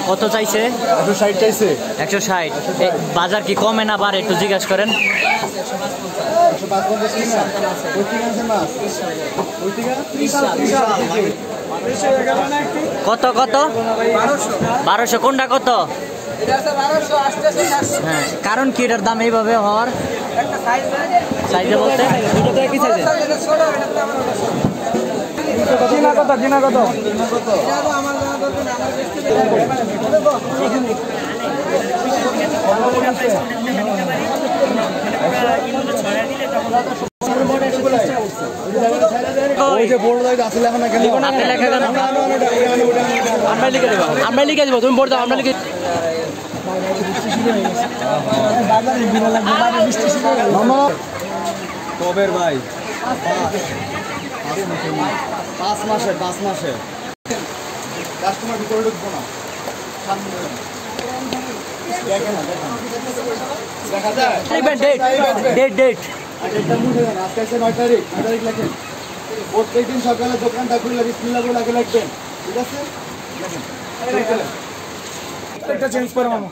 কত চাইছে? 160 চাইছে। 160। বাজার কি কমে না বাড়ে একটু জিজ্ঞাসা করেন। কত কত? 1200। কোনটা কত? হ্যাঁ, কারণ কি এটার দাম এইভাবে হওয়ার? সাইজে বলতে কি সাইজে? আমরা লিখে দেবো, তুমি বোর্ড দাও, আমরা লিখে। কবের ভাই? 5 মাসে কাস্টমার ভিতরে ঢুকবো না। প্রত্যেকদিন সকালে দোকানটা খুলে বিসমিল্লাহ বলে আগে লাগবেন, ঠিক আছে? চেঞ্জ করে মামা,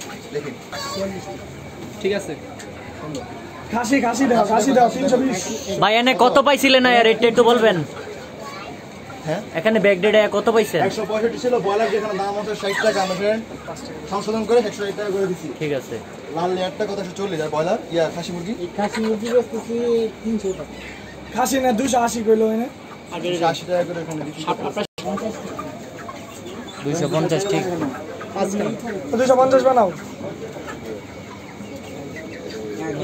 ঠিক আছে। খাসি দাও 320। ভাই এনে কত পাইছিলেন না রেট একটু বলবেন? হ্যাঁ, এখানে ব্যাগ ডেটে কত পাইছেন? 165 ছিল। বয়লার যেখানে দাম আছে 60 টাকা, আমরা সংশোধন করে 160 টাকা করে দিচ্ছি। ঠিক আছে। লাল লেয়ারটা কত? 140। আর বয়লার খাসি মুরগি বেচতেছি 300 টাকা। খাসি না 280 কইলো এনে, আগে 80 টাকা করে এখানে দিচ্ছি। 250 ঠিক। 250 বানাও।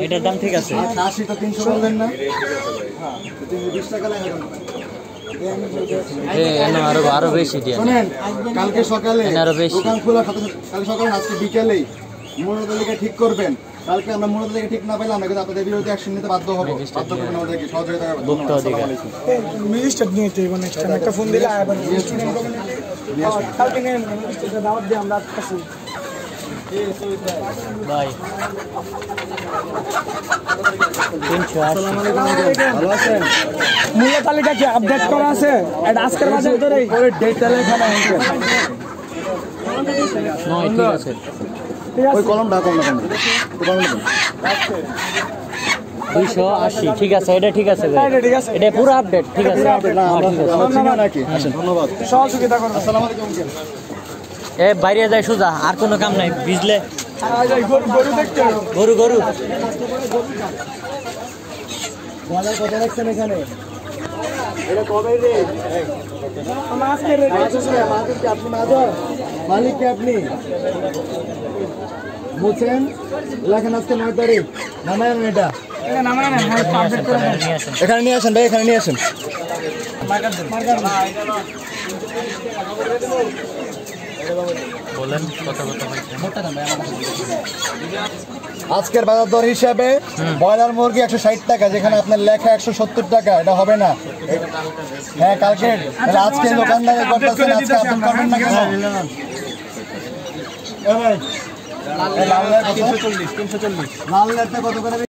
এটার দাম ঠিক আছে। খাসি তো 300 বললেন না? হ্যাঁ, 20 টাকা লাগে। আরো বেশি দিয়ে শুনেন, কালকে সকালে আরো বেশি দোকান খোলা, কাল সকালে আজকে বিকেলেই মুরাদালিকে ঠিক করবেন। কালকে আমরা মুরাদালিকে ঠিক না পেলে আমরা কিন্তু আপনাদের বিরুদ্ধে অ্যাকশন নিতে বাধ্য হব। বাধ্য করবেন আমাদেরকে, সহযোগিতা করবেন। মিনিস্টার নিয়ে তো মানে একটা ফোন দিলে আবার কালকে নিয়ে মিনিস্টারকে দাওয়াত দিয়ে আমরা আসছি। ভাই 380। ভালো আছেন? মূল্য তালিকা কি আপডেট করা আছে? এটা আজকের বাজার ধরে পরে ডেটা লেখা নাই। নয়, ঠিক আছে। ওই কলমটা কম না কেন? 280 ঠিক আছে। এটা ঠিক আছে ভাই, ঠিক আছে। এটা পুরো আপডেট ঠিক আছে। নাকি? আচ্ছা, ধন্যবাদ। সহযোগিতা করুন। আসসালামু আলাইকুম। এ বাইরে যায় সোজা, আর কোনো কাম নাই বুঝলে। গরু দেখতে গরু বাজার কত রাখছেন এখানে? এটা কবে রে? মালিক কে আপনি? বুঝছেন? লেখেন আজকে 9 তারিখ। নামায়েন এটা। এখানে নিয়ে আসেন ভাই, এখানে নিয়ে আসেন। বলেন কত আজকের বাজার দর হিসাবে ব্রয়লার মুরগি 160 টাকা, যেখানে আপনার লেখা 170 টাকা। এটা হবে না। হ্যাঁ, কালকে তাহলে আজকে দোকানদারে করতেছেন, আজকে আপডেট করবেন না কেন? লাল লেয়ারটা কত করে?